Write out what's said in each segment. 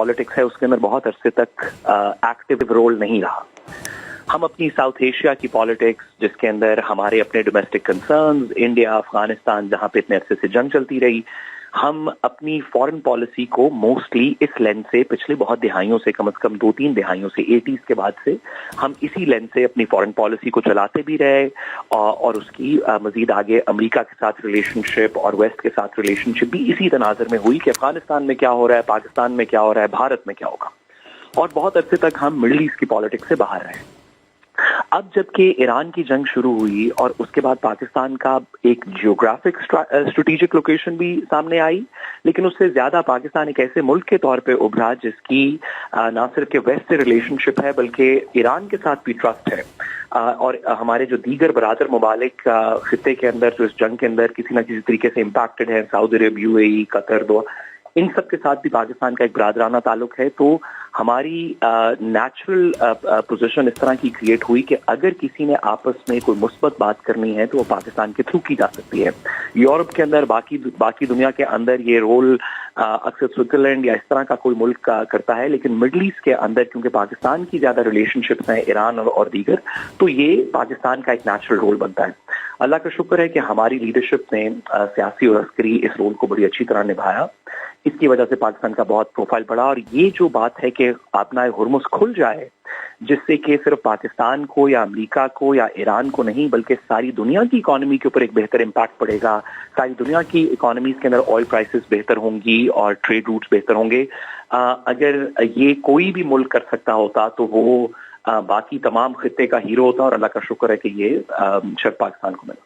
Politics है उसके अंदर बहुत अरसे तक एक्टिव रोल नहीं रहा। हम अपनी साउथ एशिया की पॉलिटिक्स, जिसके अंदर हमारे अपने डोमेस्टिक कंसर्न्स, इंडिया, अफगानिस्तान, जहां पे इतने अरसे से जंग चलती रही, हम अपनी फॉरेन पॉलिसी को मोस्टली इस लेंस से पिछले बहुत दिहाइयों से, कम से कम 2-3 दिहाइयों से, 80s के बाद से हम इसी लेंस से अपनी फॉरेन पॉलिसी को चलाते भी रहे और उसकी मजीद आगे अमेरिका के साथ रिलेशनशिप और वेस्ट के साथ रिलेशनशिप भी इसी तनाजर में हुई कि अफगानिस्तान में क्या हो रहा है, पाकिस्तान में क्या हो रहा है, भारत में क्या होगा। और बहुत अरसे तक हम मिडिल ईस्ट की पॉलिटिक्स से बाहर रहे। अब जबकि ईरान की जंग शुरू हुई और उसके बाद पाकिस्तान का एक जियोग्राफिक स्ट्रेटेजिक लोकेशन भी सामने आई, लेकिन उससे ज्यादा पाकिस्तान एक ऐसे मुल्क के तौर पे उभरा जिसकी ना सिर्फ के वेस्ट से रिलेशनशिप है बल्कि ईरान के साथ भी ट्रस्ट है। और हमारे जो दीगर बरादर ममालिक खित्ते के अंदर जो इस जंग के अंदर किसी न किसी तरीके से इम्पैक्टेड है, सऊदी अरब, यूएई, कतर, दो, इन सब के साथ भी पाकिस्तान का एक बरादराना ताल्लुक है। तो हमारी नेचुरल पोजीशन इस तरह की क्रिएट हुई कि अगर किसी ने आपस में कोई मुस्बत बात करनी है तो वो पाकिस्तान के थ्रू की जा सकती है। यूरोप के अंदर, बाकी दुनिया के अंदर ये रोल अक्सर स्विट्जरलैंड या इस तरह का कोई मुल्क करता है, लेकिन मिडल ईस्ट के अंदर क्योंकि पाकिस्तान की ज्यादा रिलेशनशिप्स हैं ईरान और दीगर, तो ये पाकिस्तान का एक नेचुरल रोल बनता है। अल्लाह का शुक्र है कि हमारी लीडरशिप ने सियासी और अस्करी इस रोल को बड़ी अच्छी तरह निभाया। इसकी वजह से पाकिस्तान का बहुत प्रोफाइल बढ़ा। और ये जो बात है कि अपना हुर्मुज़ खुल जाए, जिससे कि सिर्फ पाकिस्तान को या अमेरिका को या ईरान को नहीं बल्कि सारी दुनिया की इकोनॉमी के ऊपर एक बेहतर इम्पैक्ट पड़ेगा। सारी दुनिया की इकोनॉमीज के अंदर ऑयल प्राइसेस बेहतर होंगी और ट्रेड रूट्स बेहतर होंगे। अगर ये कोई भी मुल्क कर सकता होता तो वो बाकी तमाम खित्ते का हीरो होता, और अल्लाह का शुक्र है कि ये शर्फ पाकिस्तान को मिला।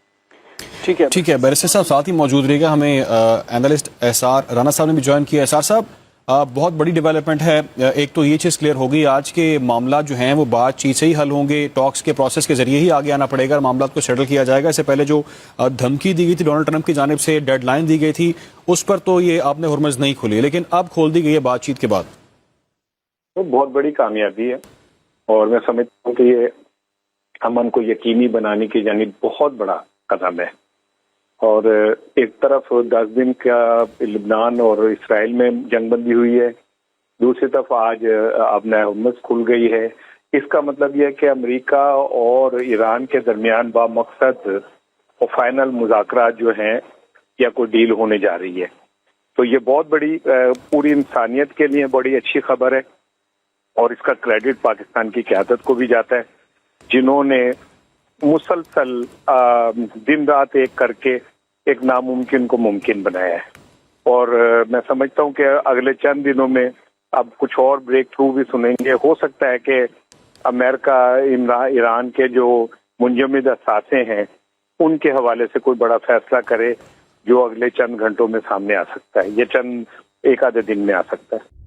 ठीक है बैरिस्टर साहब साथ ही मौजूद रहेगा। हमें एनालिस्ट एसआर राना साहब ने भी ज्वाइन किया। एसआर साहब, बहुत बड़ी डेवलपमेंट है। एक तो ये चीज़ क्लियर हो गई आज के मामला जो हैं वो बातचीत से ही हल होंगे, टॉक्स के प्रोसेस के जरिए ही आगे आना पड़ेगा, मामला को सेटल किया जाएगा। इससे पहले जो धमकी दी गई थी डोनाल्ड ट्रंप की जानिब से, डेडलाइन दी गई थी, उस पर तो ये आपने हुर्मुज़ नहीं खुली, लेकिन अब खोल दी गई है बातचीत के बाद। तो बहुत बड़ी कामयाबी है और मैं समझता हूँ कि ये अमन को यकीनी बनाने की जानिब बहुत बड़ा कदम है। और एक तरफ 10 दिन का लबनान और इसराइल में जंगबंदी हुई है, दूसरी तरफ आज अपना हुर्मुज़ खुल गई है। इसका मतलब यह है कि अमेरिका और ईरान के दरमियान बामकसद और फाइनल मुज़ाकरात जो हैं या कोई डील होने जा रही है। तो ये बहुत बड़ी पूरी इंसानियत के लिए बड़ी अच्छी खबर है और इसका क्रेडिट पाकिस्तान की क़यादत को भी जाता है, जिन्होंने मुसलसल दिन रात एक करके एक नामुमकिन को मुमकिन बनाया है। और मैं समझता हूं कि अगले चंद दिनों में अब कुछ और ब्रेक थ्रू भी सुनेंगे। हो सकता है कि अमेरिका ईरान के जो मुंजमद असासे हैं उनके हवाले से कोई बड़ा फैसला करे जो अगले चंद घंटों में सामने आ सकता है। ये चंद एक आधे दिन में आ सकता है।